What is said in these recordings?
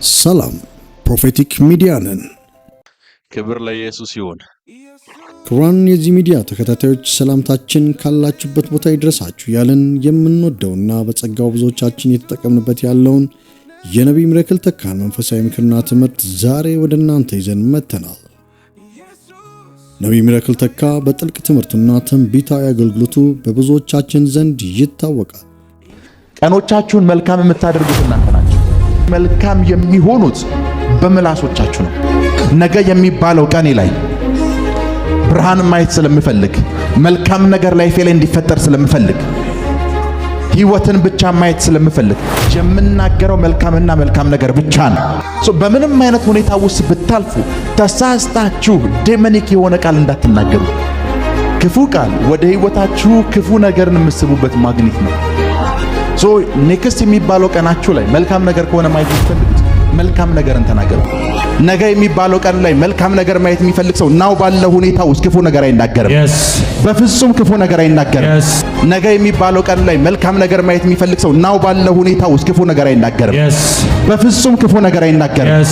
ሰላም ፕሮፌቲክ ሚዲያ ነን። ክብር ለኢየሱስ ይሁን። ክብራን የዚህ ሚዲያ ተከታታዮች ሰላምታችን ካላችሁበት ቦታ ይድረሳችሁ ያለን የምንወደውና በጸጋው ብዙዎቻችን የተጠቀምንበት ያለውን የነቢይ ሚራክል ተካን መንፈሳዊ ምክርና ትምህርት ዛሬ ወደ እናንተ ይዘን መጥተናል። ነቢይ ሚራክል ተካ በጥልቅ ትምህርቱና ትንቢታዊ አገልግሎቱ በብዙዎቻችን ዘንድ ይታወቃል። ቀኖቻችሁን መልካም የምታደርጉት እናንተ ናችሁ። መልካም የሚሆኑት በመላሶቻችሁ ነው። ነገ የሚባለው ቀኔ ላይ ብርሃን ማየት ስለምፈልግ፣ መልካም ነገር ላይ ፌል እንዲፈጠር ስለምፈልግ፣ ህይወትን ብቻ ማየት ስለምፈልግ የምናገረው መልካምና መልካም ነገር ብቻ ነው። በምንም አይነት ሁኔታ ውስጥ ብታልፉ ተሳስታችሁ ዴሞኒክ የሆነ ቃል እንዳትናገሩ። ክፉ ቃል ወደ ህይወታችሁ ክፉ ነገርን የምትስቡበት ማግኔት ነው። ኔክስት የሚባለው ቀናችሁ ላይ መልካም ነገር ከሆነ ማየት የምትፈልጉት መልካም ነገርን ተናገሩ። ነገ የሚባለው ቀን ላይ መልካም ነገር ማየት የሚፈልግ ሰው ናው ባለው ሁኔታ ውስጥ ክፉ ነገር አይናገርም። በፍጹም ክፉ ነገር አይናገርም። ነገ የሚባለው ቀን ላይ መልካም ነገር ማየት የሚፈልግ ሰው ናው ባለው ሁኔታ ውስጥ ክፉ ነገር አይናገርም። በፍጹም ክፉ ነገር አይናገርም።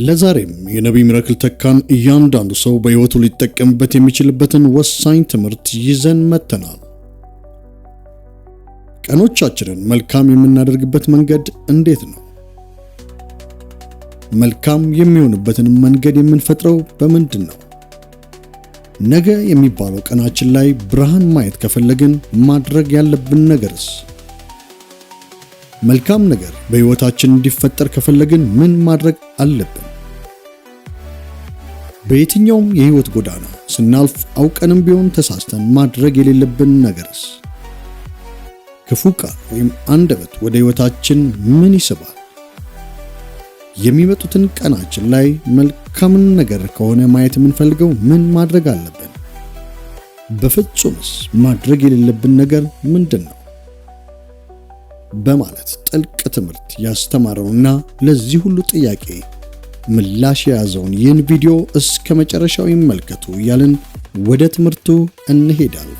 ለዛሬም የነቢይ ሚራክል ተካን እያንዳንዱ ሰው በህይወቱ ሊጠቀምበት የሚችልበትን ወሳኝ ትምህርት ይዘን መጥተናል። ቀኖቻችንን መልካም የምናደርግበት መንገድ እንዴት ነው? መልካም የሚሆንበትን መንገድ የምንፈጥረው በምንድን ነው? ነገ የሚባለው ቀናችን ላይ ብርሃን ማየት ከፈለግን ማድረግ ያለብን ነገርስ? መልካም ነገር በህይወታችን እንዲፈጠር ከፈለግን ምን ማድረግ አለብን? በየትኛውም የህይወት ጎዳና ስናልፍ አውቀንም ቢሆን ተሳስተን ማድረግ የሌለብን ነገርስ? ክፉ ቃል ወይም አንደበት ወደ ህይወታችን ምን ይስባል? የሚመጡትን ቀናችን ላይ መልካምን ነገር ከሆነ ማየት የምንፈልገው ምን ማድረግ አለብን? በፍጹምስ ማድረግ የሌለብን ነገር ምንድን ነው? በማለት ጥልቅ ትምህርት ያስተማረውና ለዚህ ሁሉ ጥያቄ ምላሽ የያዘውን ይህን ቪዲዮ እስከ መጨረሻው ይመልከቱ እያልን ወደ ትምህርቱ እንሄዳለን።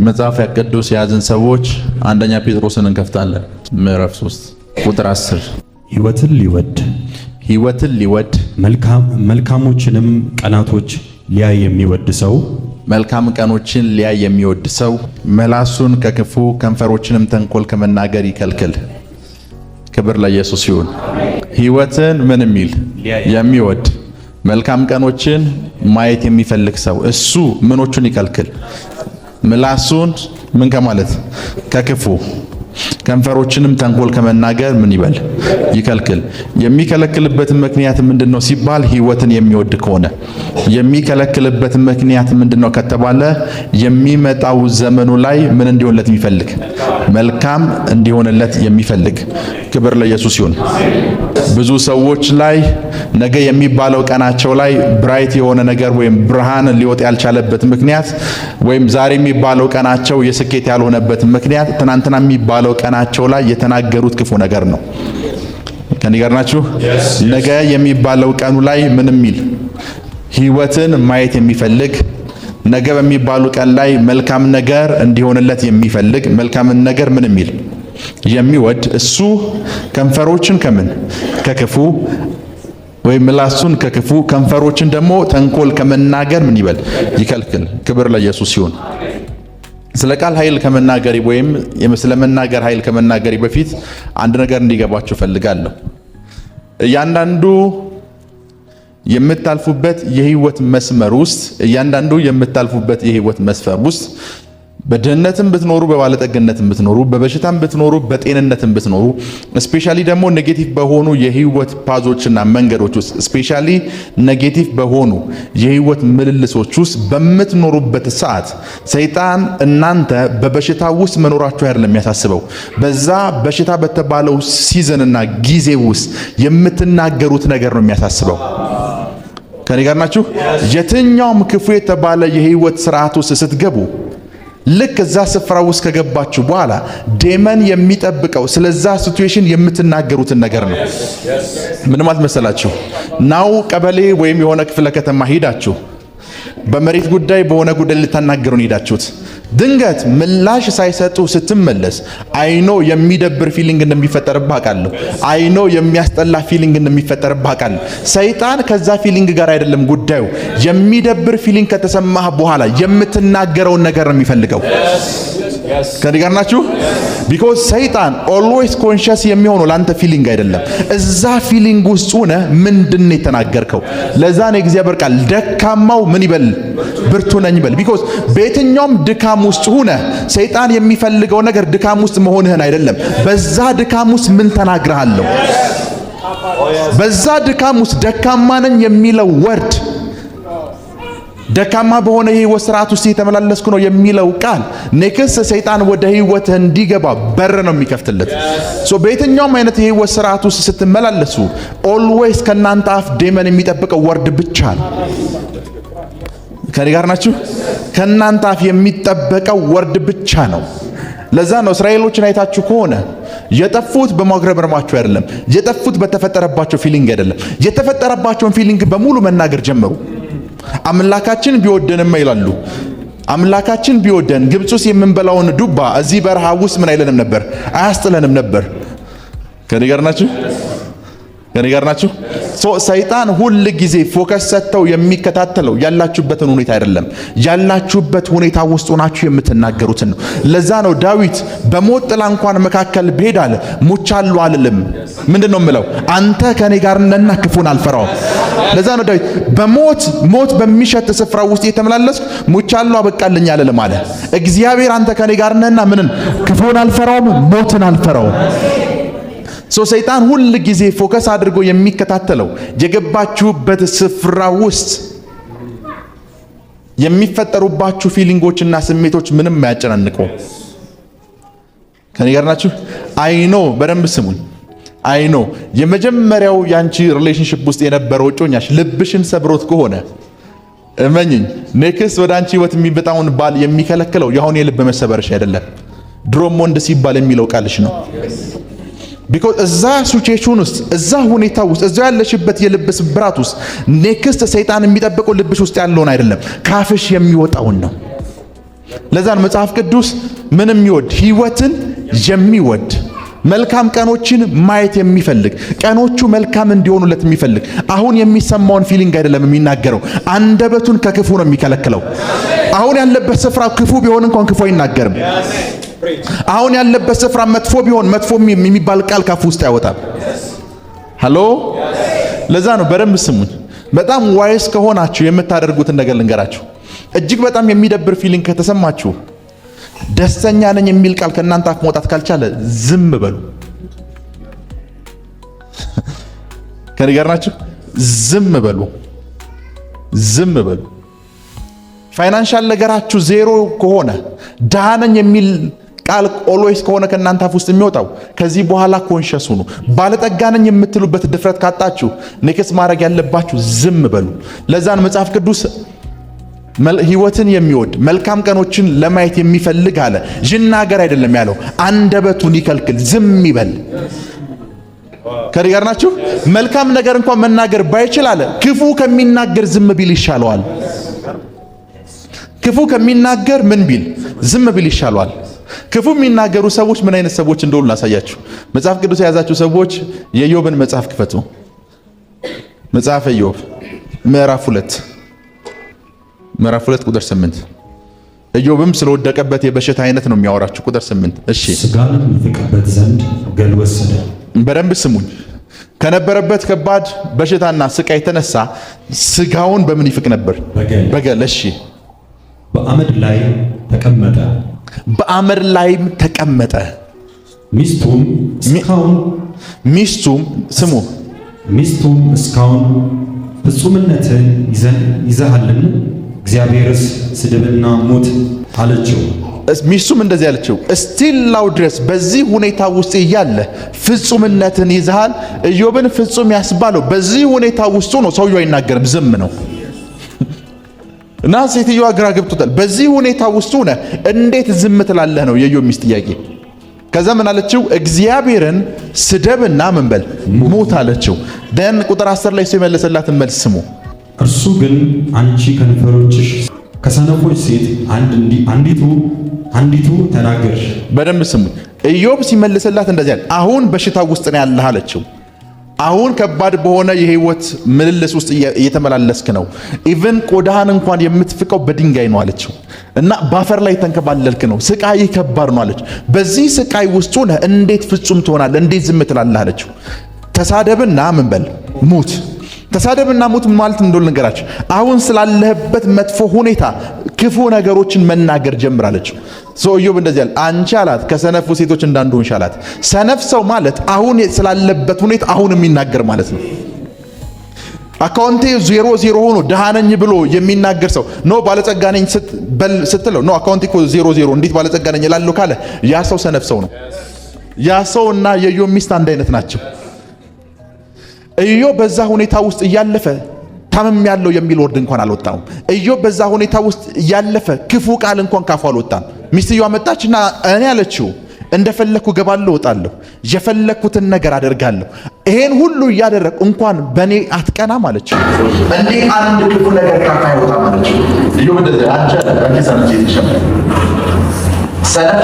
መጽሐፍ ቅዱስ የያዝን ሰዎች አንደኛ ጴጥሮስን እንከፍታለን። ምዕራፍ 3 ቁጥር 10 ሕይወትን ሊወድ መልካሞችንም ቀናቶች ሊያይ የሚወድ ሰው መልካም ቀኖችን ሊያይ የሚወድ ሰው መላሱን ከክፉ ከንፈሮችንም ተንኮል ከመናገር ይከልክል። ክብር ለኢየሱስ ይሁን። ሕይወትን ምን የሚል የሚወድ መልካም ቀኖችን ማየት የሚፈልግ ሰው እሱ ምኖቹን ይከልክል? ምላሱን ምን ከማለት ከክፉ ከንፈሮችንም ተንኮል ከመናገር ምን ይበል ይከልክል። የሚከለክልበት ምክንያት ምንድነው ሲባል ሕይወትን የሚወድ ከሆነ የሚከለክልበት ምክንያት ምንድነው ከተባለ የሚመጣው ዘመኑ ላይ ምን እንዲሆንለት የሚፈልግ መልካም እንዲሆንለት የሚፈልግ። ክብር ለኢየሱስ ይሁን። ብዙ ሰዎች ላይ ነገ የሚባለው ቀናቸው ላይ ብራይት የሆነ ነገር ወይም ብርሃን ሊወጣ ያልቻለበት ምክንያት ወይም ዛሬ የሚባለው ቀናቸው የስኬት ያልሆነበት ምክንያት ትናንትና የሚባለው ቀናቸው ላይ የተናገሩት ክፉ ነገር ነው። ከኔ ጋር ናችሁ? ነገ የሚባለው ቀኑ ላይ ምን የሚል ሕይወትን ማየት የሚፈልግ ነገ በሚባሉ ቀን ላይ መልካም ነገር እንዲሆንለት የሚፈልግ መልካምን ነገር ምን የሚል የሚወድ እሱ ከንፈሮችን ከምን ከክፉ ወይም ምላሱን ከክፉ ከንፈሮችን ደግሞ ተንኮል ከመናገር ምን ይበል ይከልክል። ክብር ለኢየሱስ ይሁን። ስለ ቃል ኃይል ከመናገሪ ወይም ስለ መናገር ኃይል ከመናገሪ በፊት አንድ ነገር እንዲገባችሁ ፈልጋለሁ። እያንዳንዱ የምታልፉበት የህይወት መስመር ውስጥ በድህነትም ብትኖሩ በባለጠግነትም ብትኖሩ በበሽታም ብትኖሩ በጤንነትም ብትኖሩ ስፔሻሊ ደግሞ ኔጌቲቭ በሆኑ የህይወት ፓዞችና መንገዶች ውስጥ ስፔሻሊ ኔጌቲቭ በሆኑ የህይወት ምልልሶች ውስጥ በምትኖሩበት ሰዓት ሰይጣን እናንተ በበሽታ ውስጥ መኖራችሁ አይደለም የሚያሳስበው፣ በዛ በሽታ በተባለው ሲዝንና ጊዜ ውስጥ የምትናገሩት ነገር ነው የሚያሳስበው። ከኔ ጋር ናችሁ? የትኛውም ክፉ የተባለ የህይወት ስርዓት ውስጥ ስትገቡ ልክ እዛ ስፍራ ውስጥ ከገባችሁ በኋላ ዴመን የሚጠብቀው ስለዛ ሲቹዌሽን የምትናገሩትን ነገር ነው። ምን ማለት መሰላችሁ? ናው ቀበሌ ወይም የሆነ ክፍለ ከተማ ሄዳችሁ በመሬት ጉዳይ በሆነ ጉዳይ ልታናገሩ ሄዳችሁት ድንገት ምላሽ ሳይሰጡ ስትመለስ አይኖ የሚደብር ፊሊንግ እንደሚፈጠርብህ አውቃለሁ። አይኖ የሚያስጠላ ፊሊንግ እንደሚፈጠርብህ አውቃለሁ። ሰይጣን ከዛ ፊሊንግ ጋር አይደለም ጉዳዩ። የሚደብር ፊሊንግ ከተሰማህ በኋላ የምትናገረውን ነገር ነው የሚፈልገው። ከኔ ጋር ናችሁ? ቢኮዝ ሰይጣን ኦልዌይስ ኮንሺየስ የሚሆነው ላንተ ፊሊንግ አይደለም። እዛ ፊሊንግ ውስጥ ሆነ ምንድነው የተናገርከው? ለዛ ነው እግዚአብሔር ቃል ደካማው ምን ይበል ብርቱ ነኝ ይበል። ቢኮዝ በየትኛውም ድካም ውስጥ ሆነ ሰይጣን የሚፈልገው ነገር ድካም ውስጥ መሆንህን አይደለም። በዛ ድካም ውስጥ ምን ተናግረሃለሁ? በዛ ድካም ውስጥ ደካማ ነኝ የሚለው ወርድ ደካማ በሆነ የህይወት ስርዓት ውስጥ የተመላለስኩ ነው የሚለው ቃል ኔክስት ሰይጣን ወደ ህይወት እንዲገባ በር ነው የሚከፍትለት። በየትኛውም አይነት የህይወት ስርዓት ውስጥ ስትመላለሱ ኦልዌይስ ከናንተ አፍ ዴመን የሚጠብቀው ወርድ ብቻ ነው። ከኔ ጋር ናችሁ? ከናንተ አፍ የሚጠበቀው ወርድ ብቻ ነው። ለዛ ነው እስራኤሎችን አይታችሁ ከሆነ የጠፉት በማጉረምረማቸው አይደለም፣ የጠፉት በተፈጠረባቸው ፊሊንግ አይደለም። የተፈጠረባቸውን ፊሊንግ በሙሉ መናገር ጀመሩ። አምላካችን ቢወደንማ ይላሉ። አምላካችን ቢወደን ግብጽ ውስጥ የምንበላውን ዱባ እዚህ በረሃ ውስጥ ምን አይለንም ነበር? አያስጥለንም ነበር። ከኔ ጋር ናችሁ? ከኔ ጋር ናችሁ? ሰይጣን ሁል ጊዜ ፎከስ ሰጥተው የሚከታተለው ያላችሁበትን ሁኔታ አይደለም፣ ያላችሁበት ሁኔታ ውስጥ ሆናችሁ የምትናገሩትን ነው። ለዛ ነው ዳዊት በሞት ጥላ እንኳን መካከል ብሄድ አለ ሙቻለሁ አልልም። ምንድነው የምለው? አንተ ከኔ ጋር ነህና ክፉን አልፈራውም። ለዛ ነው ዳዊት ሞት በሚሸት ስፍራ ውስጥ የተመላለስኩ ሙቻለሁ አበቃልኝ አልልም አለ። እግዚአብሔር አንተ ከኔ ጋር ነህና ምንን ክፉን አልፈራውም፣ ሞትን አልፈራውም። ሰይጣን ሁል ጊዜ ፎከስ አድርጎ የሚከታተለው የገባችሁበት ስፍራ ውስጥ የሚፈጠሩባችሁ ፊሊንጎችና ስሜቶች ምንም አያጨናንቀው። ከኔ ጋር ናችሁ? አይኖ በደንብ ስሙኝ። አይኖ የመጀመሪያው ያንቺ ሪሌሽንሺፕ ውስጥ የነበረው ጮኛሽ ልብሽን ሰብሮት ከሆነ እመኝኝ ኔክስት ወደ አንቺ ህይወት የሚመጣውን ባል የሚከለክለው ያሁን የልብ መሰበርሽ አይደለም፣ ድሮም ወንድ ሲባል የሚለው ቃልሽ ነው። ቢኮዝ እዛ ሲቹዌሽን ውስጥ እዛ ሁኔታ ውስጥ እዛ ያለሽበት የልብ ስብራት ውስጥ ኔክስት ሰይጣን የሚጠብቀው ልብሽ ውስጥ ያለውን አይደለም፣ ካፍሽ የሚወጣውን ነው። ለዛ ነው መጽሐፍ ቅዱስ ምን የሚወድ ህይወትን የሚወድ መልካም ቀኖችን ማየት የሚፈልግ ቀኖቹ መልካም እንዲሆኑለት የሚፈልግ አሁን የሚሰማውን ፊሊንግ አይደለም የሚናገረው፣ አንደበቱን ከክፉ ነው የሚከለክለው። አሁን ያለበት ስፍራ ክፉ ቢሆን እንኳን ክፉ አይናገርም። አሁን ያለበት ስፍራ መጥፎ ቢሆን መጥፎ የሚባል ቃል ካፉ ውስጥ አይወጣም። ሃሎ ለዛ ነው በደንብ ስሙኝ። በጣም ዋይስ ከሆናችሁ የምታደርጉትን ነገር ልንገራችሁ። እጅግ በጣም የሚደብር ፊሊንግ ከተሰማችሁ ደስተኛ ነኝ የሚል ቃል ከእናንተ አፍ መውጣት ካልቻለ ዝም በሉ። ከኔ ጋር ናችሁ? ዝም በሉ፣ ዝም በሉ። ፋይናንሻል ነገራችሁ ዜሮ ከሆነ ድሃ ነኝ የሚል ቃል ኦልዌይስ ከሆነ ከእናንተ አፍ ውስጥ የሚወጣው ከዚህ በኋላ ኮንሸስ ሁኑ። ባለጠጋ ነኝ የምትሉበት ድፍረት ካጣችሁ ኔክስት ማድረግ ያለባችሁ ዝም በሉ። ለዛን መጽሐፍ ቅዱስ ህይወትን የሚወድ መልካም ቀኖችን ለማየት የሚፈልግ አለ ይናገር አይደለም ያለው፣ አንደበቱን ይከልክል፣ ዝም ይበል። ከኔ ጋር ናችሁ? መልካም ነገር እንኳን መናገር ባይችል አለ ክፉ ከሚናገር ዝም ቢል ይሻለዋል። ክፉ ከሚናገር ምን ቢል ዝም ቢል ይሻለዋል። ክፉ የሚናገሩ ሰዎች ምን አይነት ሰዎች እንደሆኑ ላሳያችሁ። መጽሐፍ ቅዱስ የያዛችሁ ሰዎች የኢዮብን መጽሐፍ ክፈቱ። መጽሐፈ ኢዮብ ምዕራፍ 2 ቁጥር 8። ኢዮብም ስለወደቀበት የበሽታ አይነት ነው የሚያወራችሁ። ቁጥር 8 እሺ። ስጋንም ይፍቅበት ዘንድ ገል ወሰደ። በደንብ ስሙኝ። ከነበረበት ከባድ በሽታና ስቃይ የተነሳ ስጋውን በምን ይፍቅ ነበር? በገል። እሺ። በአመድ ላይ ተቀመጠ። በአመድ ላይም ተቀመጠ። ሚስቱም ስሙ፣ ሚስቱም እስካሁን ፍጹምነትን ይዘሃልን? እግዚአብሔርስ ስድብና ሞት አለችው። ሚስቱም እንደዚህ ያለችው እስቲላው ድረስ በዚህ ሁኔታ ውስጥ እያለ ፍጹምነትን ይዘሃል። ኢዮብን ፍጹም ያስባለው በዚህ ሁኔታ ውስጥ ነው። ሰውየው አይናገርም፣ ዝም ነው። እና ሴትዮዋ ግራ ገብቶታል። በዚህ ሁኔታ ውስጥ ሆነ እንዴት ዝም ትላለህ ነው የኢዮብ ሚስት ጥያቄ። ከዛ ምን አለችው? እግዚአብሔርን ስደብና ምን በል ሙት አለችው። ደን ቁጥር 10 ላይ ሲመለሰላትን መልስ ስሙ። እርሱ ግን አንቺ ከንፈሮችሽ ከሰነፎች ሴት አንዲቱ ተናገርሽ። በደንብ ስሙ። ኢዮብ ሲመልስላት እንደዚህ አለ፣ አሁን በሽታ ውስጥ ነው ያለህ አለችው። አሁን ከባድ በሆነ የህይወት ምልልስ ውስጥ እየተመላለስክ ነው። ኢቭን ቆዳህን እንኳን የምትፍቀው በድንጋይ ነው አለችው። እና ባፈር ላይ ተንከባለልክ ነው። ስቃይ ከባድ ነው አለች። በዚህ ስቃይ ውስጥ ሆነህ እንዴት ፍጹም ትሆናለህ? እንዴት ዝም ትላለህ አለችው። ተሳደብና ምን በል ሙት። ተሳደብና ሙት ማለት እንደሆነ ልንገራችሁ። አሁን ስላለህበት መጥፎ ሁኔታ ክፉ ነገሮችን መናገር ጀምራለች። ኢዮብ እንደዚህ አለ፣ አንቺ አላት ከሰነፉ ሴቶች እንዳንዱ ሆንሽ አላት። ሰነፍ ሰው ማለት አሁን ስላለበት ሁኔታ አሁን የሚናገር ማለት ነው። አካውንቴ 0 ሆኖ ደሃ ነኝ ብሎ የሚናገር ሰው ኖ ባለጸጋ ነኝ ስትለው ኖ አካውንቴ እኮ 0 እንዴት ባለጸጋ ነኝ እላለሁ ካለ ያ ሰው ሰነፍ ሰው ነው። ያ ሰውና የኢዮብ ሚስት አንድ አይነት ናቸው። ኢዮብ በዛ ሁኔታ ውስጥ እያለፈ ታመም ያለው የሚል ወርድ እንኳን አልወጣም። ኢዮብ በዛ ሁኔታ ውስጥ እያለፈ ክፉ ቃል እንኳን ካፉ አልወጣም። ሚስትየዋ መጣችና እኔ አለችው እንደፈለኩ ገባለሁ እወጣለሁ፣ የፈለኩትን ነገር አደርጋለሁ፣ ይሄን ሁሉ እያደረግ እንኳን በኔ አትቀናም አለችው። እንዴ አንድ ክፉ ነገር ካፋ አይወጣም አለችው። ኢዮብ እንደዚህ ሰነፍ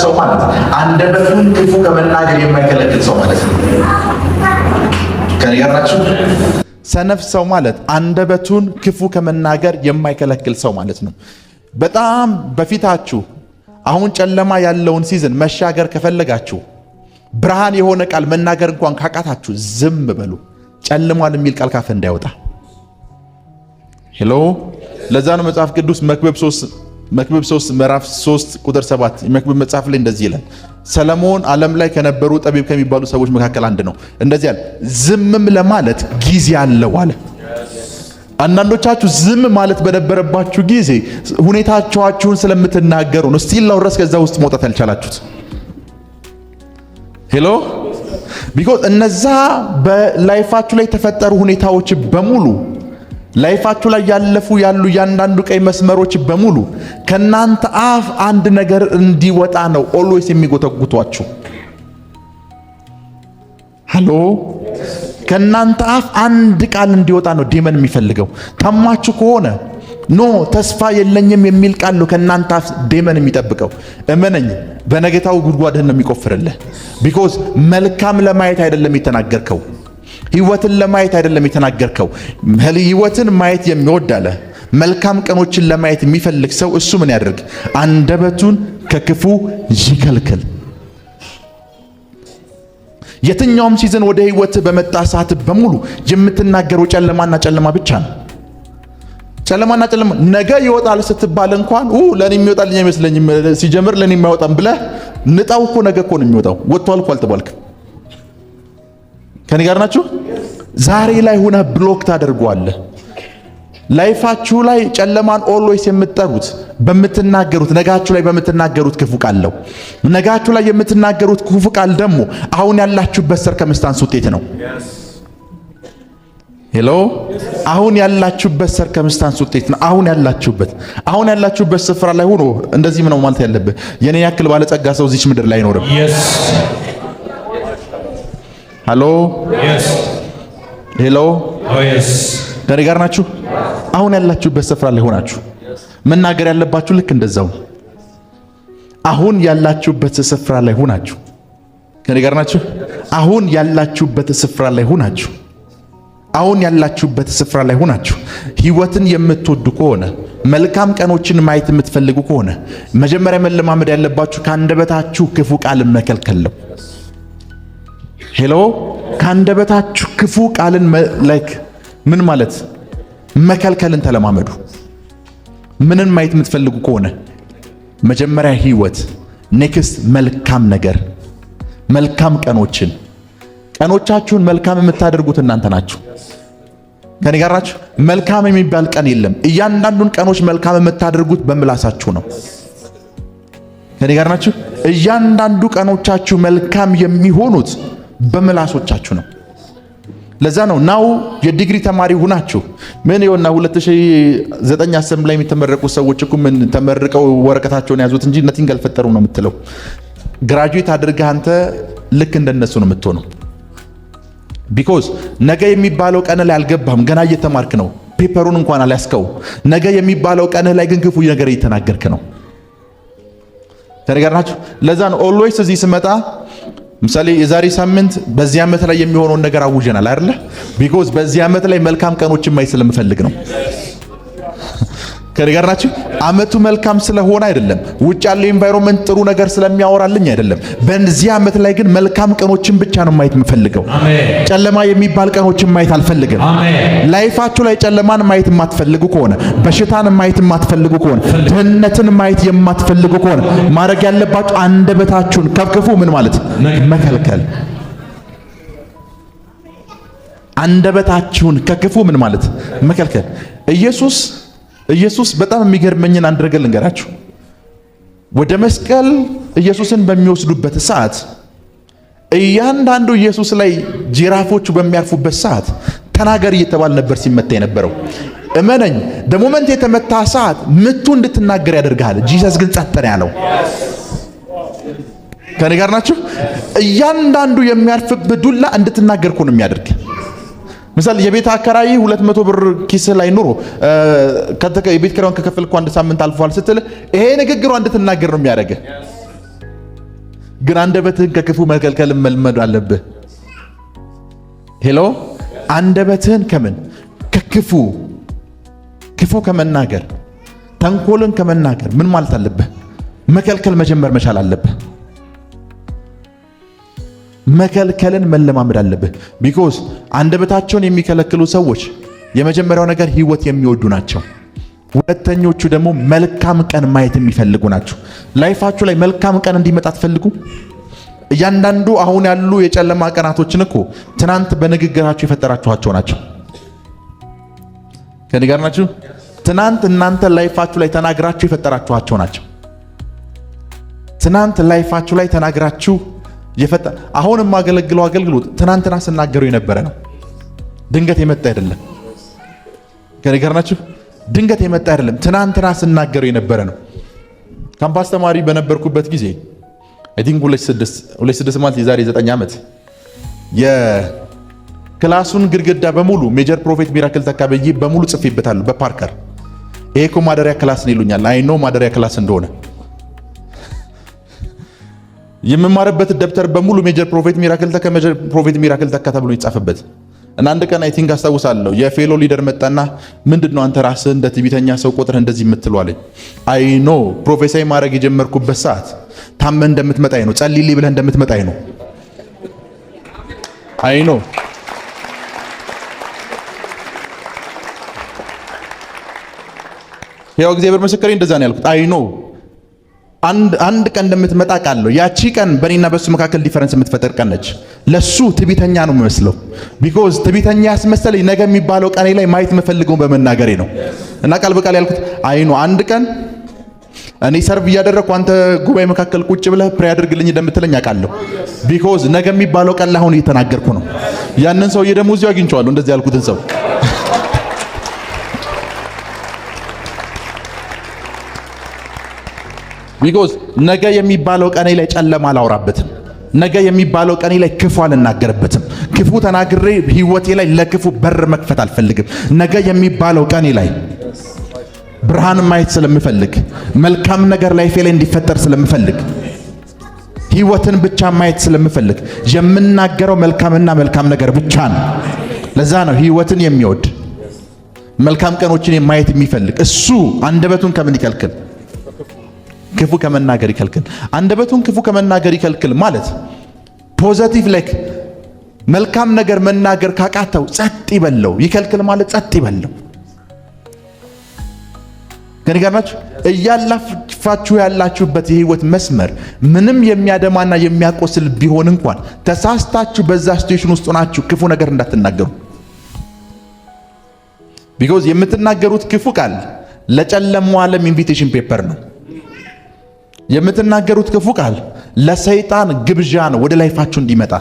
ሰው ማለት አንደበቱን ክፉ ከመናገር የማይከለክል ሰው ማለት ነው። ከነገራችሁ ሰነፍ ሰው ማለት አንደበቱን ክፉ ከመናገር የማይከለክል ሰው ማለት ነው። በጣም በፊታችሁ አሁን ጨለማ ያለውን ሲዝን መሻገር ከፈለጋችሁ ብርሃን የሆነ ቃል መናገር እንኳን ካቃታችሁ ዝም በሉ። ጨልሟል የሚል ቃል ካፍ እንዳይወጣ። ሄሎ። ለዛ ነው መጽሐፍ ቅዱስ መክብብ 3 ምዕራፍ 3 ቁጥር 7 የመክብብ መጽሐፍ ላይ እንደዚህ ይላል፣ ሰለሞን ዓለም ላይ ከነበሩ ጠቢብ ከሚባሉ ሰዎች መካከል አንድ ነው። እንደዚህ አለ፣ ዝምም ለማለት ጊዜ አለው አለ። አንዳንዶቻችሁ ዝም ማለት በነበረባችሁ ጊዜ ሁኔታችሁን ስለምትናገሩ ነው ስቲል ነው ድረስ ከዛ ውስጥ መውጣት ያልቻላችሁት። ሄሎ። ቢኮዝ እነዛ በላይፋችሁ ላይ የተፈጠሩ ሁኔታዎች በሙሉ ላይፋችሁ ላይ ያሉ ያንዳንዱ ቀይ መስመሮች በሙሉ ከናንተ አፍ አንድ ነገር እንዲወጣ ነው ኦልዌይስ የሚጎተጉቷችሁ። ሃሎ። ከናንተ አፍ አንድ ቃል እንዲወጣ ነው ዲመን የሚፈልገው። ታማችሁ ከሆነ ኖ ተስፋ የለኝም የሚል ቃል ነው ከናንተ አፍ ዲመን የሚጠብቀው። እመነኝ፣ በነገታው ጉድጓድህን ነው የሚቆፍርልህ። ቢኮዝ መልካም ለማየት አይደለም የተናገርከው፣ ህይወትን ለማየት አይደለም የተናገርከው። ህይወትን ማየት የሚወድ አለ መልካም ቀኖችን ለማየት የሚፈልግ ሰው እሱ ምን ያደርግ? አንደበቱን ከክፉ ይከልክል። የትኛውም ሲዝን ወደ ህይወት በመጣ ሰዓት በሙሉ የምትናገረው ጨለማና ጨለማ ብቻ ነው። ጨለማና ጨለማ። ነገ ይወጣል ስትባል እንኳን ለኔ የሚወጣልኝ አይመስለኝም፣ ሲጀምር ለኔ የማይወጣም ብለህ ንጣው እኮ ነገ እኮ ነው የሚወጣው። ወጥቷል እኮ አልተባልክም። ከኔ ጋር ናችሁ? ዛሬ ላይ ሆነ ብሎክ ታደርጓለህ። ላይፋችሁ ላይ ጨለማን ኦልዌይስ የምትጠሩት በምትናገሩት ነጋችሁ ላይ በምትናገሩት ክፉ ቃል ነው። ነጋችሁ ላይ የምትናገሩት ክፉ ቃል ደግሞ አሁን ያላችሁበት ሰርከምስታንስ ውጤት ነው። ሄሎ። አሁን ያላችሁበት ሰርከምስታንስ ውጤት ነው። አሁን ያላችሁበት ስፍራ ላይ ሆኖ እንደዚህ ነው ማለት ያለብህ። የኔ ያክል ባለጸጋ ሰው እዚች ምድር ላይ አይኖርም። ሃሎ። ሄሎ። ከኔ ጋር ናችሁ? አሁን ያላችሁበት ስፍራ ላይ ሆናችሁ መናገር ያለባችሁ ልክ እንደዛው አሁን ያላችሁበት ስፍራ ላይ ሆናችሁ። ከኔ ጋር ናችሁ? አሁን ያላችሁበት ስፍራ ላይ ሆናችሁ ህይወትን የምትወዱ ከሆነ መልካም ቀኖችን ማየት የምትፈልጉ ከሆነ መጀመሪያ መለማመድ ያለባችሁ ከአንደበታችሁ ክፉ ቃልን መከልከል ነው። ሄሎ። ከአንደበታችሁ ክፉ ቃልን ምን ማለት መከልከልን ተለማመዱ። ምንን ማየት የምትፈልጉ ከሆነ መጀመሪያ ህይወት፣ ኔክስት መልካም ነገር፣ መልካም ቀኖቻችሁን መልካም የምታደርጉት እናንተ ናችሁ። ከኔ ጋር ናችሁ? መልካም የሚባል ቀን የለም። እያንዳንዱን ቀኖች መልካም የምታደርጉት በምላሳችሁ ነው። ከኔ ጋር ናችሁ? እያንዳንዱ ቀኖቻችሁ መልካም የሚሆኑት በምላሶቻችሁ ነው። ለዛ ነው ናው የዲግሪ ተማሪ ሆናችሁ ምን ይሆንና 2009 አሰምብሊ ላይ የሚተመረቁ ሰዎች እኮ ምን ተመርቀው ወረቀታቸውን ያዙት እንጂ ነቲንግ አልፈጠሩ ነው የምትለው። ግራጁዌት አድርገህ አንተ ልክ እንደነሱ ነው የምትሆነው። ቢኮዝ ነገ የሚባለው ቀን ላይ አልገባህም፣ ገና እየተማርክ ነው። ፔፐሩን እንኳን አልያዝከው። ነገ የሚባለው ቀን ላይ ግን ክፉ ነገር እየተናገርክ ነው። ተነገርናችሁ። ለዛ ነው ኦልዌይስ እዚህ ስመጣ ምሳሌ የዛሬ ሳምንት በዚህ ዓመት ላይ የሚሆነውን ነገር አውጀናል አይደለ? ቢኮዝ በዚህ ዓመት ላይ መልካም ቀኖችን ማየት ስለምፈልግ ነው። ከነገርናችሁ ዓመቱ መልካም ስለሆነ አይደለም፣ ውጭ ያለው ኤንቫይሮንመንት ጥሩ ነገር ስለሚያወራልኝ አይደለም። በዚህ ዓመት ላይ ግን መልካም ቀኖችን ብቻ ነው ማየት የምፈልገው። ጨለማ የሚባል ቀኖችን ማየት አልፈልግም። ላይፋችሁ ላይ ጨለማን ማየት የማትፈልጉ ከሆነ፣ በሽታን ማየት የማትፈልጉ ከሆነ፣ ድህነትን ማየት የማትፈልጉ ከሆነ ማድረግ ያለባችሁ አንደበታችሁን ከክፉ ምን ማለት መከልከል። አንደበታችሁን ከክፉ ምን ማለት መከልከል። ኢየሱስ በጣም የሚገርመኝን አንድ ነገር ልንገራችሁ። ወደ መስቀል ኢየሱስን በሚወስዱበት ሰዓት እያንዳንዱ ኢየሱስ ላይ ጅራፎቹ በሚያርፉበት ሰዓት ተናገር እየተባለ ነበር ሲመታ የነበረው። እመነኝ ደሞመንት የተመታ ሰዓት ምቱ እንድትናገር ያደርጋል። ጂሰስ ግን ጸጥ ነው ያለው። ከኔ ጋር ናችሁ? እያንዳንዱ የሚያርፍበት ዱላ እንድትናገር እኮ ነው የሚያደርግ። ምሳሌ የቤት አከራይ 200 ብር ኪስ ላይ ኑሮ የቤት ኪራዩን ከከፈልኩ አንድ ሳምንት አልፏል ስትል ይሄ ንግግሯ እንድትናገር ነው የሚያደርግ። ግን አንደበትህን ከክፉ መከልከል መልመድ አለብህ። ሄሎ አንደበትህን ከምን ክፉ ከመናገር ተንኮልን ከመናገር ምን ማለት አለብህ? መከልከል መጀመር መቻል አለብህ። መከልከልን መለማመድ አለብህ። ቢኮዝ አንደበታቸውን የሚከለክሉ ሰዎች የመጀመሪያው ነገር ህይወት የሚወዱ ናቸው። ሁለተኞቹ ደግሞ መልካም ቀን ማየት የሚፈልጉ ናቸው። ላይፋችሁ ላይ መልካም ቀን እንዲመጣ ትፈልጉ? እያንዳንዱ አሁን ያሉ የጨለማ ቀናቶችን እኮ ትናንት በንግግራችሁ የፈጠራችኋቸው ናቸው። ከኔ ጋር ናችሁ? ትናንት እናንተ ላይፋችሁ ላይ ተናግራችሁ የፈጠራችኋቸው ናቸው። ትናንት ላይፋችሁ ላይ ተናግራችሁ አሁን የማገለግለው አገልግሎት ትናንትና ስናገሩ የነበረ ነው። ድንገት የመጣ አይደለም። ከኔ ጋር ናችሁ? ድንገት የመጣ አይደለም። ትናንትና ስናገሩ የነበረ ነው። ካምፓስ ተማሪ በነበርኩበት ጊዜ አይ ቲንክ 26 ማለት የዛሬ 9 ዓመት የክላሱን ግድግዳ በሙሉ ሜጀር ፕሮፌት ሚራክል ተካበይ በሙሉ ጽፌበታለሁ በፓርከር። ይሄ እኮ ማደሪያ ክላስ ነው ይሉኛል። አይ ኖ ማደሪያ ክላስ እንደሆነ የምማርበት ደብተር በሙሉ ሜጀር ፕሮፌት ሚራክል ተካ ተብሎ ይጻፈበት እና አንድ ቀን አይ ቲንክ አስታውሳለሁ የፌሎ ሊደር መጣና ምንድነው አንተ ራስህ እንደ ትዕቢተኛ ሰው ቆጥረህ እንደዚህ የምትለው አለኝ። አይ ኖ ፕሮፌሳይ ማድረግ የጀመርኩበት ሰዓት ታመህ እንደምትመጣኝ ነው፣ ጸልይልኝ ብለህ እንደምትመጣኝ ነው። አይ ኖ ያው እግዚአብሔር ምስክሬ እንደዛ ነው ያልኩት። አይ ኖ አንድ ቀን እንደምትመጣ ቃለሁ። ያቺ ቀን በእኔና በሱ መካከል ዲፈረንስ የምትፈጠር ቀን ነች። ለሱ ትዕቢተኛ ነው የሚመስለው። ቢኮዝ ትዕቢተኛ ያስመሰለኝ ነገ የሚባለው ቀኔ ላይ ማየት የምፈልገው በመናገሬ ነው። እና ቃል በቃል ያልኩት አይ ኖ አንድ ቀን እኔ ሰርቭ እያደረግኩ አንተ ጉባኤ መካከል ቁጭ ብለህ ፕሬ አድርግልኝ እንደምትለኝ አውቃለሁ። ቢኮዝ ነገ የሚባለው ቀን ላይ አሁን እየተናገርኩ ነው። ያንን ሰውዬ ደግሞ እዚሁ አግኝቼዋለሁ፣ እንደዚህ ያልኩትን ሰው። ቢኮዝ ነገ የሚባለው ቀኔ ላይ ጨለማ አላወራበትም። ነገ የሚባለው ቀኔ ላይ ክፉ አልናገርበትም። ክፉ ተናግሬ ህይወቴ ላይ ለክፉ በር መክፈት አልፈልግም። ነገ የሚባለው ቀኔ ላይ ብርሃን ማየት ስለምፈልግ፣ መልካም ነገር ላይፌ ላይ እንዲፈጠር ስለምፈልግ፣ ህይወትን ብቻ ማየት ስለምፈልግ የምናገረው መልካምና መልካም ነገር ብቻ ነው። ለዛ ነው ህይወትን የሚወድ መልካም ቀኖችን ማየት የሚፈልግ እሱ አንደበቱን ከምን ይከልክል? ክፉ ከመናገር ይከልክል። አንደበቱን ክፉ ከመናገር ይከልክል ማለት ፖዚቲቭ ላይክ መልካም ነገር መናገር ካቃተው ጸጥ ይበለው። ይከልክል ማለት ጸጥ ይበለው። ከኔ ጋር ናችሁ? እያላፋችሁ ያላችሁበት የህይወት መስመር ምንም የሚያደማና የሚያቆስል ቢሆን እንኳን ተሳስታችሁ በዛ ሲቹዌሽን ውስጥ ሆናችሁ ክፉ ነገር እንዳትናገሩ። ቢኮዝ የምትናገሩት ክፉ ቃል ለጨለማው ዓለም ኢንቪቴሽን ፔፐር ነው። የምትናገሩት ክፉ ቃል ለሰይጣን ግብዣ ነው ወደ ላይፋችሁ እንዲመጣ።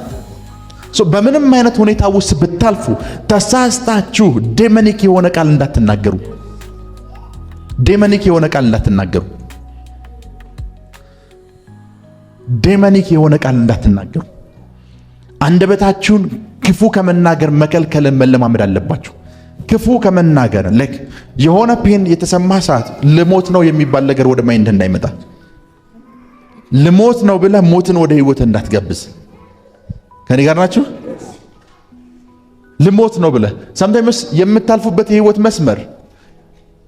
በምንም አይነት ሁኔታ ውስጥ ብታልፉ ተሳስታችሁ ዴሞኒክ የሆነ ቃል እንዳትናገሩ። ዴሞኒክ የሆነ ቃል እንዳትናገሩ። ዴሞኒክ የሆነ ቃል እንዳትናገሩ። አንደበታችሁን ክፉ ከመናገር መከልከልን መለማመድ አለባችሁ። ክፉ ከመናገር የሆነ ፔን የተሰማ ሰዓት ልሞት ነው የሚባል ነገር ወደ ማይንድ እንዳይመጣ። ልሞት ነው ብለህ ሞትን ወደ ህይወት እንዳትገብዝ። ከኔ ጋር ናችሁ? ልሞት ነው ብለህ sometimes የምታልፉበት የህይወት መስመር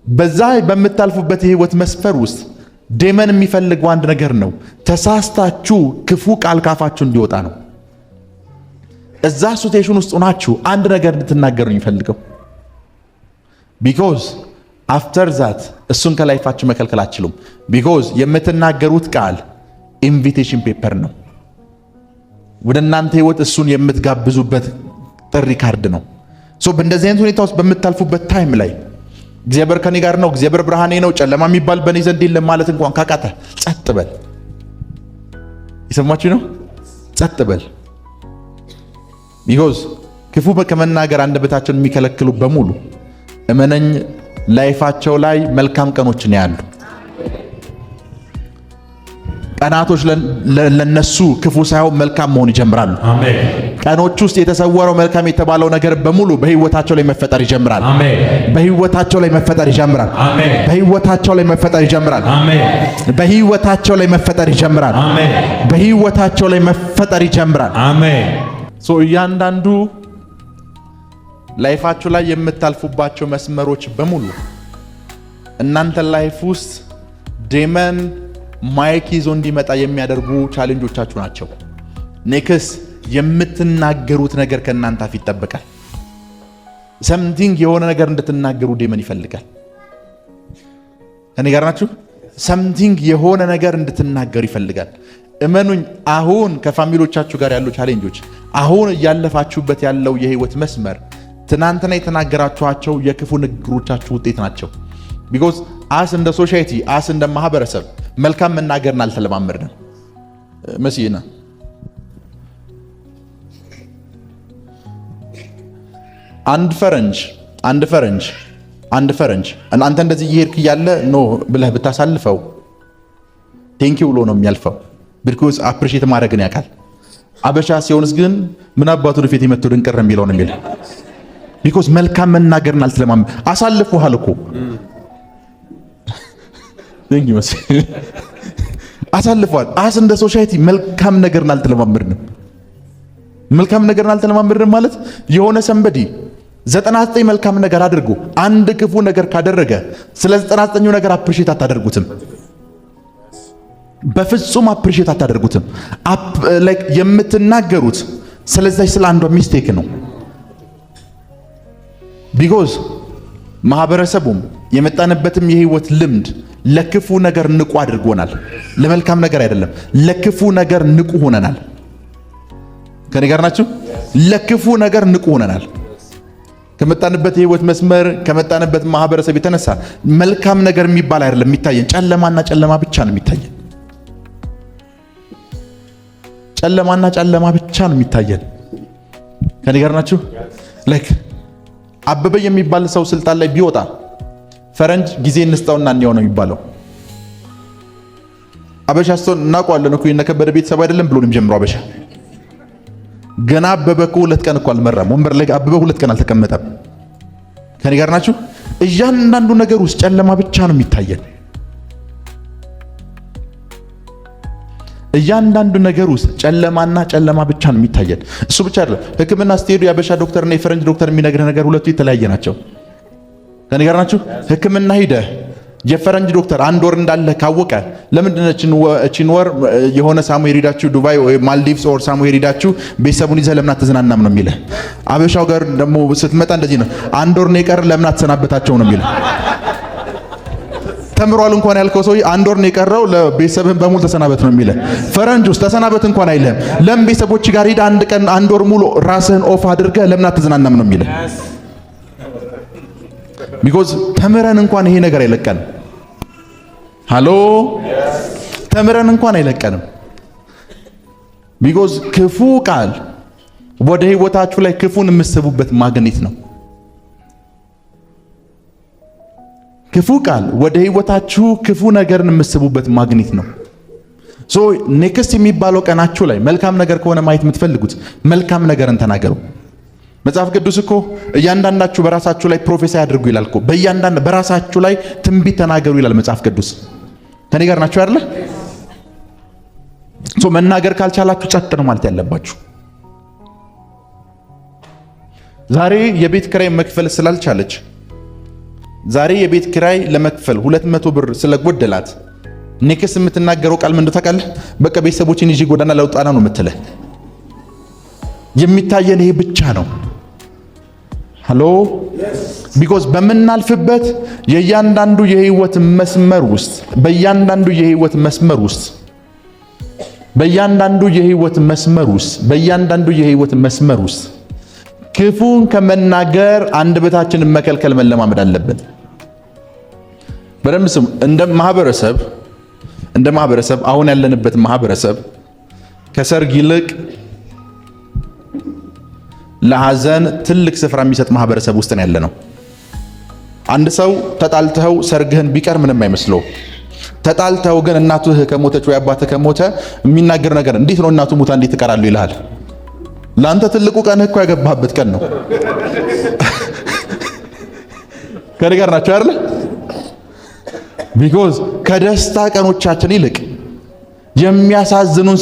በዛ በምታልፉበት የህይወት መስፈር ውስጥ ዴመን የሚፈልገው አንድ ነገር ነው። ተሳስታችሁ ክፉ ቃል ካፋችሁ እንዲወጣ ነው። እዛ ሲቹዌሽን ውስጥ ሆናችሁ አንድ ነገር እንድትናገሩ ይፈልገው። ቢኮዝ አፍተር ዛት እሱን ከላይፋችሁ መከልከል አትችሉም። ቢኮዝ የምትናገሩት ቃል ኢንቪቴሽን ፔፐር ነው። ወደ እናንተ ህይወት እሱን የምትጋብዙበት ጥሪ ካርድ ነው። በእንደዚህ አይነት ሁኔታ ውስጥ በምታልፉበት ታይም ላይ እግዚአብሔር ከኔ ጋር ነው፣ እግዚአብሔር ብርሃኔ ነው፣ ጨለማ የሚባል በኔ ዘንድ የለም ማለት እንኳን ካቃተ ጸጥ በል። ይሰማችሁ ነው? ጸጥ በል። ቢኮዝ ክፉ ከመናገር አንደበታቸውን የሚከለክሉ በሙሉ እመነኝ ላይፋቸው ላይ መልካም ቀኖችን ያሉ ቀናቶች ለነሱ ክፉ ሳይሆን መልካም መሆን ይጀምራሉ። አሜን። ቀኖች ውስጥ የተሰወረው መልካም የተባለው ነገር በሙሉ በህይወታቸው ላይ መፈጠር ይጀምራል። አሜን። በህይወታቸው ላይ መፈጠር ይጀምራል። አሜን። በህይወታቸው ላይ መፈጠር ይጀምራል። አሜን። በህይወታቸው ላይ መፈጠር ይጀምራል። አሜን። በህይወታቸው ላይ መፈጠር ይጀምራል። አሜን። እያንዳንዱ ላይፋችሁ ላይ የምታልፉባቸው መስመሮች በሙሉ እናንተ ላይፍ ውስጥ ዴመን ማይክ ይዞ እንዲመጣ የሚያደርጉ ቻሌንጆቻችሁ ናቸው። ኔክስት የምትናገሩት ነገር ከእናንተ አፍ ይጠበቃል። ሰምቲንግ የሆነ ነገር እንድትናገሩ ዴመን ይፈልጋል። እኔ ጋር ናችሁ? ሰምቲንግ የሆነ ነገር እንድትናገሩ ይፈልጋል። እመኑኝ አሁን ከፋሚሊዎቻችሁ ጋር ያሉ ቻሌንጆች፣ አሁን እያለፋችሁበት ያለው የህይወት መስመር ትናንትና የተናገራችኋቸው የክፉ ንግግሮቻችሁ ውጤት ናቸው። ቢኮዝ አስ እንደ ሶሳይቲ አስ እንደ ማህበረሰብ መልካም መናገርን አልተለማመድንም። መስይና አንድ ፈረንጅ አንተ እንደዚህ እየሄድክ እያለ ኖ ብለህ ብታሳልፈው ቴንኪው ብሎ ነው የሚያልፈው። ቢኮዝ አፕሪሺየት ማድረግን ያውቃል። አበሻ ሲሆንስ ግን ምን አባቱ ለፊት የመቶ ድንቅር የሚለው ነው የሚል። ቢኮዝ መልካም መናገርን አልተለማመድ። አሳልፈዋል እኮ አሳልፈዋል። አስ እንደ ሶሳይቲ መልካም ነገርን አልተለማመድንም። መልካም ነገርን አልተለማመድንም ማለት የሆነ ሰንበዲ 99 መልካም ነገር አድርጎ አንድ ክፉ ነገር ካደረገ ስለ 99ኙ ነገር አፕሪሺየት አታደርጉትም። በፍጹም አፕሪሺየት አታደርጉትም። ላይክ የምትናገሩት ስለዚህ ስለ አንዷ ሚስቴክ ነው። ቢኮዝ ማህበረሰቡም የመጣንበትም የህይወት ልምድ ለክፉ ነገር ንቁ አድርጎናል። ለመልካም ነገር አይደለም፣ ለክፉ ነገር ንቁ ሆነናል። ከኔ ጋር ናችሁ? ለክፉ ነገር ንቁ ሆነናል። ከመጣንበት የህይወት መስመር ከመጣንበት ማህበረሰብ የተነሳ መልካም ነገር የሚባል አይደለም የሚታየን፣ ጨለማና ጨለማ ብቻ ነው የሚታየን። ጨለማና ጨለማ ብቻ ነው የሚታየን። ከኔ ጋር ናችሁ? ላይክ አበበ የሚባል ሰው ስልጣን ላይ ቢወጣ ፈረንጅ ጊዜ እንስጠውና እንየው ነው የሚባለው። አበሻ ስቶን እናውቀዋለን እኮ የነከበደ ቤተሰብ አይደለም ብሎ ነው የሚጀምረው አበሻ። ገና አበበ እኮ 2 ቀን እኮ አልመራም ወንበር ላይ አበበ 2 ቀን አልተቀመጠም። ከኔ ጋር ናችሁ? እያንዳንዱ ነገር ውስጥ ጨለማ ብቻ ነው የሚታየን። እያንዳንዱ ነገር ውስጥ ጨለማና ጨለማ ብቻ ነው የሚታየን። እሱ ብቻ አይደለም። ሕክምና ስትሄዱ የአበሻ ዶክተርና የፈረንጅ ዶክተር የሚነግርህ ነገር ሁለቱ የተለያየ ናቸው። ከኔ ጋር ናችሁ? ሕክምና ሂደህ የፈረንጅ ዶክተር 1 ወር እንዳለ ካወቀ ለምንድን ነው እቺን ወር የሆነ ሳሙኤል ሄዳችሁ ዱባይ ወይ ማልዲቭስ ኦር ሳሙኤል ሄዳችሁ ቤተሰቡን ይዘህ ለምን አትዝናናም ነው የሚልህ። አበሻው ጋር ደግሞ ስትመጣ እንደዚህ ነው። 1 ወር ነው የቀረ ለምን አትሰናበታቸው ነው የሚልህ። ተምሯል እንኳን ያልከው ሰው 1 ወር ነው የቀረው ለቤተሰብህን በሙሉ ተሰናበት ነው የሚልህ። ፈረንጅ ውስጥ ተሰናበት እንኳን አይልህም። ለምን ቤተሰቦች ጋር ሄዳ 1 ቀን 1 ወር ሙሉ ራስህን ኦፍ አድርገህ ለምን አትዝናናም ነው የሚልህ። ቢኮዝ ተምረን እንኳን ይሄ ነገር አይለቀንም። ሃሎ ተምረን እንኳን አይለቀንም። ቢኮዝ ክፉ ቃል ወደ ህይወታችሁ ላይ ክፉን የምትስቡበት ማግኔት ነው። ክፉ ቃል ወደ ህይወታችሁ ክፉ ነገርን የምትስቡበት ማግኔት ነው። ሶ ኔክስት የሚባለው ቀናችሁ ላይ መልካም ነገር ከሆነ ማየት የምትፈልጉት መልካም ነገርን ተናገሩ። መጽሐፍ ቅዱስ እኮ እያንዳንዳችሁ በራሳችሁ ላይ ፕሮፌሳይ አድርጉ ይላል እኮ። በራሳችሁ ላይ ትንቢት ተናገሩ ይላል መጽሐፍ ቅዱስ። ከኔ ጋር ናችሁ አይደለ? ሶ መናገር ካልቻላችሁ ጸጥ ነው ማለት ያለባችሁ። ዛሬ የቤት ኪራይ መክፈል ስላልቻለች ዛሬ የቤት ኪራይ ለመክፈል 200 ብር ስለጎደላት ኔክስት የምትናገረው ቃል ምን እንደታውቃለህ? በቃ ቤተሰቦችን ይዤ ጎዳና ለውጣና ነው የምትለው። የሚታየን ይሄ ብቻ ነው። ሃሎ ቢኮዝ በመናልፍበት የእያንዳንዱ የህይወት መስመር ውስጥ ክፉን ከመናገር አንደበታችንን መከልከል መለማመድ አለብን። በደምብ ስሙ። እንደ ማህበረሰብ አሁን ያለንበት ማህበረሰብ ከሰርግ ይልቅ ለሐዘን ትልቅ ስፍራ የሚሰጥ ማህበረሰብ ውስጥ ነው ያለነው። አንድ ሰው ተጣልተው ሰርግህን ቢቀር ምንም አይመስለው። ተጣልተው ግን እናትህ ከሞተች ወይ አባትህ ከሞተ የሚናገር ነገር እንዴት ነው እናቱ ሞታ እንዴት ትቀራሉ ይልሃል። ለአንተ ትልቁ ቀን እኮ ያገባህበት ቀን ነው። ከኔ ጋር ናቸው አይደል? ቢኮዝ ከደስታ ቀኖቻችን ይልቅ የሚያሳዝኑን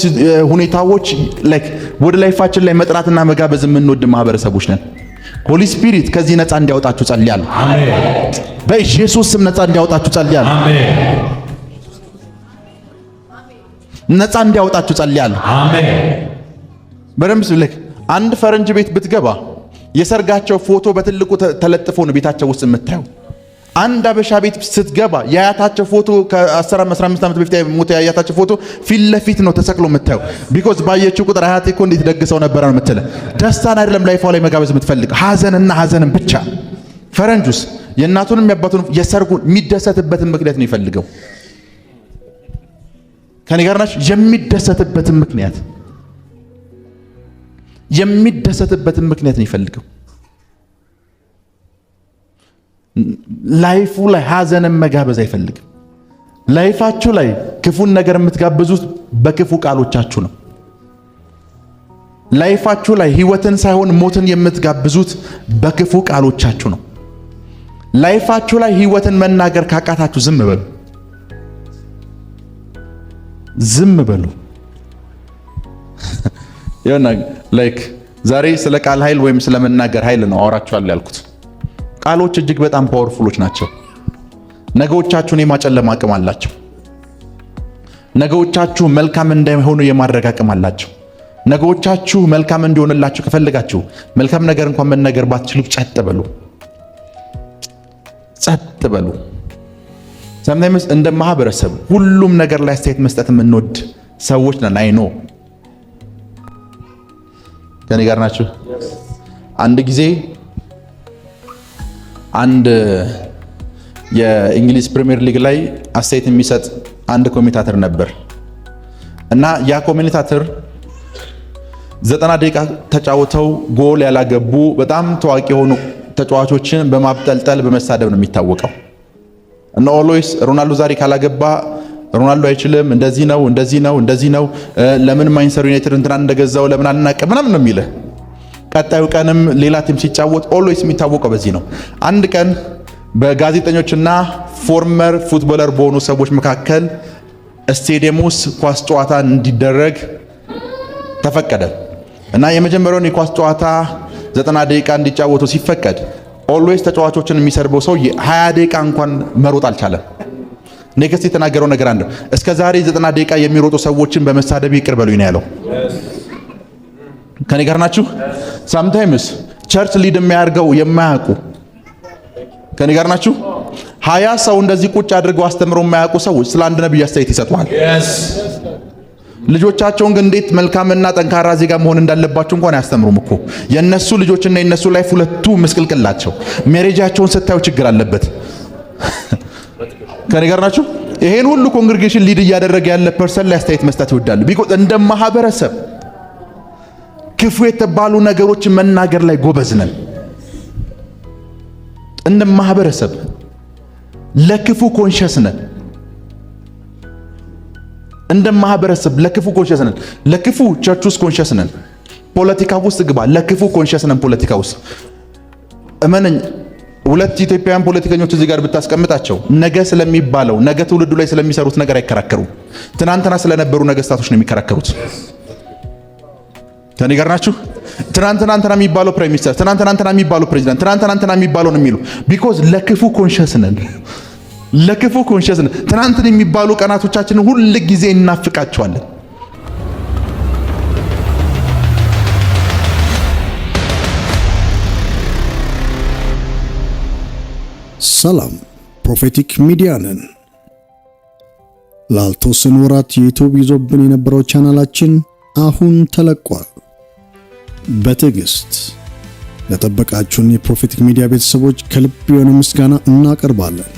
ሁኔታዎች ወደ ላይፋችን ላይ መጥራትና መጋበዝ የምንወድ ማህበረሰቦች ነን። ሆሊ ስፒሪት ከዚህ ነፃ እንዲያወጣችሁ ጸልያለሁ። አሜን። በኢየሱስ ስም ነፃ እንዲያወጣችሁ ጸልያለሁ። አሜን። ነፃ እንዲያወጣችሁ ጸልያለሁ። አሜን። በደምብ አንድ ፈረንጅ ቤት ብትገባ የሰርጋቸው ፎቶ በትልቁ ተለጥፎ ነው ቤታቸው ውስጥ የምታየው። አንድ አበሻ ቤት ስትገባ የአያታቸው ፎቶ ከ10 15 ዓመት በፊት ሞተ የአያታቸው ፎቶ ፊት ለፊት ነው ተሰቅሎ የምታየው። ቢኮዝ ባየችው ቁጥር አያቴ እኮ እንዴት ደግሰው ነበር ነው የምትለው። ደስታን አይደለም ላይፏ ላይ መጋበዝ የምትፈልግ ሐዘንን ብቻ። ፈረንጁስ የእናቱንም ያባቱንም የሰርጉን የሚደሰትበትን ምክንያት ነው ይፈልገው። ከኔ ጋር ናችሁ? የሚደሰትበትን ምክንያት ነው ይፈልገው። ላይፉ ላይ ሐዘንን መጋበዝ አይፈልግም። ላይፋችሁ ላይ ክፉን ነገር የምትጋብዙት በክፉ ቃሎቻችሁ ነው። ላይፋችሁ ላይ ህይወትን ሳይሆን ሞትን የምትጋብዙት በክፉ ቃሎቻችሁ ነው። ላይፋችሁ ላይ ህይወትን መናገር ካቃታችሁ ዝም በሉ። ይኸውና ዛሬ ስለ ቃል ኃይል ወይም ስለ መናገር ኃይል ነው አወራችኋለሁ ያልኩት። ቃሎች እጅግ በጣም ፓወርፉሎች ናቸው። ነገዎቻችሁን የማጨለም አቅም አላቸው። ነገዎቻችሁ መልካም እንዳይሆኑ የማድረግ አቅም አላቸው። ነገዎቻችሁ መልካም እንዲሆንላችሁ ከፈለጋችሁ መልካም ነገር እንኳን መናገር ባትችሉ ጸጥ በሉ። ሰምታይምስ እንደ ማህበረሰብ ሁሉም ነገር ላይ አስተያየት መስጠት የምንወድ ሰዎች ነን። አይ ኖ ከኔ ጋር ናችሁ? አንድ ጊዜ አንድ የእንግሊዝ ፕሪሚየር ሊግ ላይ አስተያየት የሚሰጥ አንድ ኮሜንታተር ነበር እና ያ ኮሜንታተር 90 ደቂቃ ተጫውተው ጎል ያላገቡ በጣም ታዋቂ የሆኑ ተጫዋቾችን በማብጠልጠል በመሳደብ ነው የሚታወቀው። እና ኦልዌይስ ሮናልዶ ዛሬ ካላገባ ሮናልዶ አይችልም፣ እንደዚህ ነው፣ ለምን ማንቸስተር ዩናይትድ እንትና እንደገዛው ለምን አልናቀም ምናምን ነው የሚለው። ቀጣዩ ቀንም ሌላ ቲም ሲጫወት ኦልዌይስ የሚታወቀው በዚህ ነው። አንድ ቀን በጋዜጠኞችና ፎርመር ፉትቦለር በሆኑ ሰዎች መካከል ስቴዲየም ውስጥ ኳስ ጨዋታ እንዲደረግ ተፈቀደ እና የመጀመሪያውን የኳስ ጨዋታ 90 ደቂቃ እንዲጫወቱ ሲፈቀድ ኦልዌይስ ተጫዋቾችን የሚሰርበው ሰው 20 ደቂቃ እንኳን መሮጥ አልቻለም። ኔክስት የተናገረው ነገር አንድ እስከ ዛሬ 90 ደቂቃ የሚሮጡ ሰዎችን በመሳደብ ይቅር በሉኝ ነው ያለው። ከኔ ጋር ናችሁ? ሳምታይምስ ቸርች ሊድ የሚያርገው የማያውቁ ከኔ ጋር ናችሁ? 20 ሰው እንደዚህ ቁጭ አድርገው አስተምረው የማያውቁ ሰዎች ስለ አንድ ነብይ አስተያየት ይሰጡዋል። ልጆቻቸውን ግን እንዴት መልካምና ጠንካራ ዜጋ መሆን እንዳለባቸው እንኳን አያስተምሩም እኮ። የነሱ ልጆችና የነሱ ላይፍ ሁለቱ ምስቅልቅላቸው። ሜሬጃቸውን ስታዩ ችግር አለበት። ከኔ ጋር ናችሁ? ይሄን ሁሉ ኮንግሪጌሽን ሊድ እያደረገ ያለ ፐርሰን ላይ አስተያየት መስጠት ይወዳሉ። ቢኮዝ እንደ ማህበረሰብ ክፉ የተባሉ ነገሮችን መናገር ላይ ጎበዝ ነን። እንደ ማህበረሰብ ለክፉ ኮንሸስ ነን። እንደ ማህበረሰብ ለክፉ ኮንሸስ ነን። ለክፉ ቸርች ውስጥ ኮንሸስ ነን። ፖለቲካ ውስጥ ግባ፣ ለክፉ ኮንሸስ ነን። ፖለቲካ ውስጥ እመነኝ፣ ሁለት ኢትዮጵያውያን ፖለቲከኞች እዚህ ጋር ብታስቀምጣቸው ነገ ስለሚባለው ነገ ትውልዱ ላይ ስለሚሰሩት ነገር አይከራከሩም። ትናንትና ስለነበሩ ነገስታቶች ነው የሚከራከሩት። ከኔ ጋር ናችሁ? ትናንትና የሚባለው ፕራይም ሚኒስተር፣ ትናንትና የሚባለው ፕሬዚዳንት፣ ትናንትና የሚባለው ነው የሚሉ ቢኮዝ ለክፉ ኮንሸስ ነን። ለክፉ ኮንሸስ ነን። ትናንትን የሚባሉ ቀናቶቻችንን ሁል ጊዜ እናፍቃቸዋለን። ሰላም፣ ፕሮፌቲክ ሚዲያ ነን። ላልተወሰኑ ወራት ዩቲዩብ ይዞብን የነበረው ቻናላችን አሁን ተለቋል። በትዕግስት ለጠበቃችሁን የፕሮፌቲክ ሚዲያ ቤተሰቦች ከልብ የሆነ ምስጋና እናቀርባለን።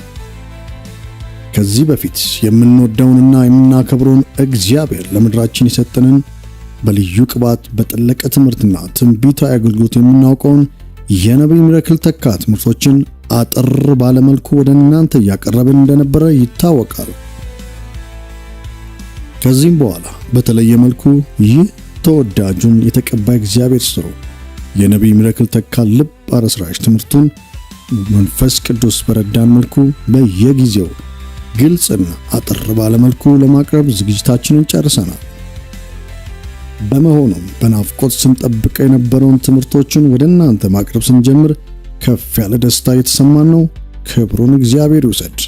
ከዚህ በፊት የምንወደውንና የምናከብረውን እግዚአብሔር ለምድራችን የሰጠንን በልዩ ቅባት በጠለቀ ትምህርትና ትንቢታዊ አገልግሎት የምናውቀውን የነቢይ ሚራክል ተካ ትምህርቶችን አጠር ባለመልኩ ወደ እናንተ እያቀረብን እንደነበረ ይታወቃል። ከዚህም በኋላ በተለየ መልኩ ይህ ተወዳጁን የተቀባይ እግዚአብሔር ሰው የነቢይ ሚራክል ተካ ልብ አረስራሽ ትምህርቱን መንፈስ ቅዱስ በረዳን መልኩ በየጊዜው ግልጽና አጠር ባለመልኩ ለማቅረብ ዝግጅታችንን ጨርሰናል። በመሆኑም በናፍቆት ስንጠብቀው የነበረውን ትምህርቶችን ወደ እናንተ ማቅረብ ስንጀምር ከፍ ያለ ደስታ የተሰማን ነው። ክብሩን እግዚአብሔር ይውሰድ።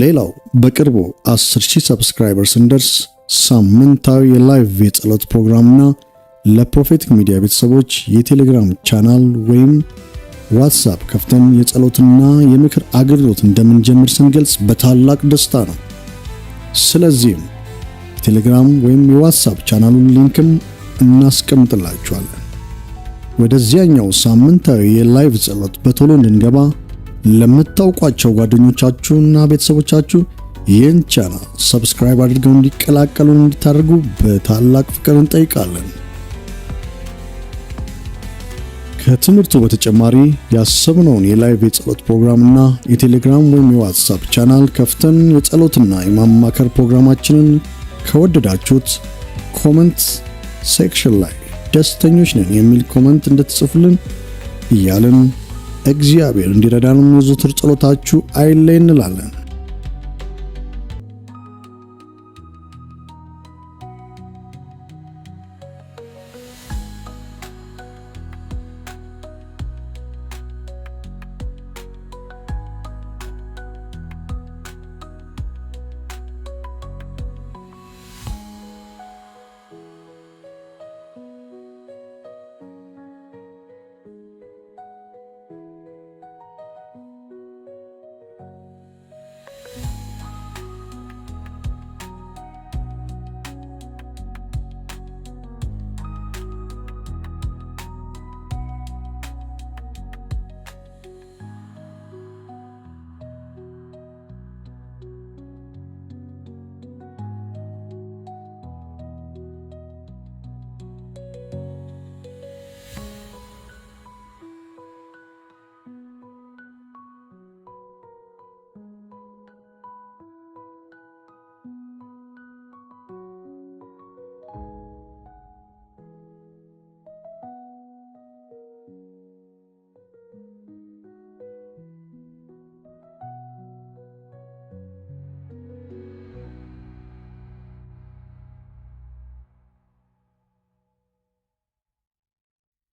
ሌላው በቅርቡ 10,000 ሰብስክራይበርስ እንደርስ ሳምንታዊ የላይቭ የጸሎት ፕሮግራምና ለፕሮፌቲክ ሚዲያ ቤተሰቦች የቴሌግራም ቻናል ወይም ዋትስአፕ ከፍተን የጸሎትና የምክር አገልግሎት እንደምንጀምር ስንገልጽ በታላቅ ደስታ ነው። ስለዚህም የቴሌግራም ወይም የዋትስአፕ ቻናሉን ሊንክም እናስቀምጥላችኋለን። ወደዚያኛው ሳምንታዊ የላይቭ ጸሎት በቶሎ እንድንገባ ለምታውቋቸው ጓደኞቻችሁና ቤተሰቦቻችሁ ይህን ቻናል ሰብስክራይብ አድርገው እንዲቀላቀሉን እንድታደርጉ በታላቅ ፍቅር እንጠይቃለን። ከትምህርቱ በተጨማሪ ያሰብነውን የላይቭ የጸሎት ፕሮግራምና የቴሌግራም ወይም የዋትስአፕ ቻናል ከፍተን የጸሎትና የማማከር ፕሮግራማችንን ከወደዳችሁት ኮሜንት ሴክሽን ላይ ደስተኞች ነን የሚል ኮሜንት እንድትጽፉልን እያልን እግዚአብሔር እንዲረዳን የዘወትር ጸሎታችሁ አይለይ እንላለን።